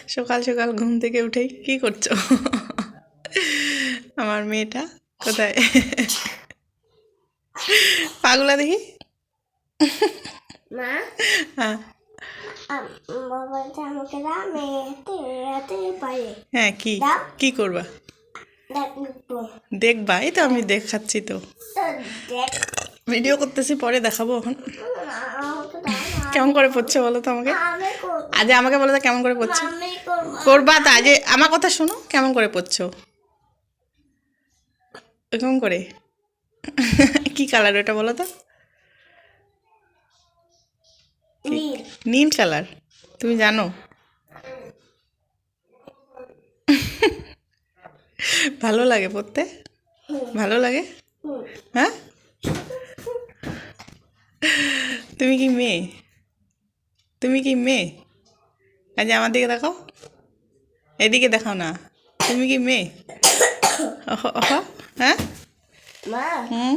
সকাল সকাল ঘুম থেকে উঠেই কি করছো? আমার মেয়েটা কোথায়? পাগলা দেখি। মা হ্যাঁ বলছে আমাকে দাও মেয়েতে পারে হ্যাঁ, কি দাও কি করবা? দেখবো দেখবা? এই তো আমি দেখাচ্ছি তো, তো দেখ ভিডিও করতেছি, পরে দেখাবো। এখন আমাকে দাও না কেমন করে পড়ছে বলো তো আমাকে? আমি করবো আজ আমাকে বলো তো কেমন করে পড়ছে? আমি করবো করবা তা আজ আমার কথা শোনো, কেমন করে পড়ছো? কেমন করে? কি কালার ওটা বলো তো? নীল নীল কালার। তুমি জানো? ভালো লাগে পড়তে? ভালো লাগে? হ্যাঁ, তুমি কি মেয়ে? তুমি কি মেয়ে? আজ আমার দিকে দেখাও, এদিকে দেখাও না। তুমি কি মেয়ে? ওহ, ওহ, হ্যাঁ, মা হুম,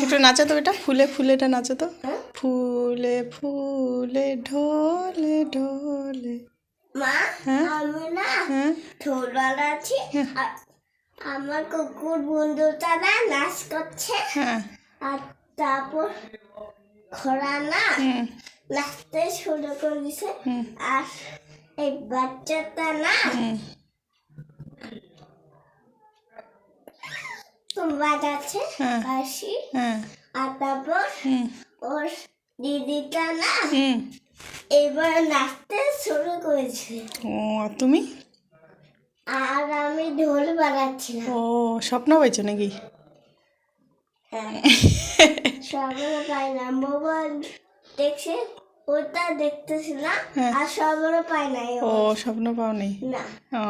একটু নাচো তো, এটা ফুলে ফুলেটা নাচো তো। ফুলে ফুলে ঢলে ঢলে। মা হ্যাঁ আমি না হ্যাঁ ঢোল বাজাচ্ছি আর আমার কুকুর বন্ধুটা না নাচ করছে হ্যাঁ আর তারপর খোড়া না হুম নাচতে শুরু করেছে হুম আর এই বাচ্চাটা না হুম বাজাচ্ছে হ্যাঁ বাঁশি হ্যাঁ আর তারপর হুম ওর দিদিটা না হুম। এবার নাচতে শুরু করেছে ও, আর তুমি? আর আমি ঢোল বাজাচ্ছিলাম ও, স্বপ্ন পাইছো নাকি? হ্যাঁ সবাই পাই না মোবাইল দেখছে ওটা দেখতেছিলাম হ্যাঁ। আর সবারও পাই না ও, স্বপ্ন পাও নি? না ও,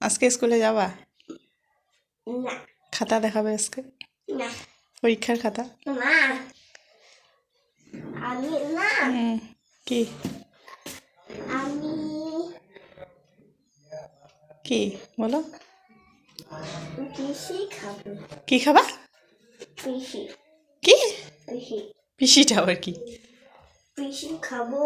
আজকে স্কুলে যাবা? না খাতা দেখাবে আজকে? না পরীক্ষার খাতা? মা আমি না হুম, কি আমি কি বলো? পিসি খাবো কি খাবা? পিসি কি? পিসি পিসিটা আবার কি? পিসি খাবো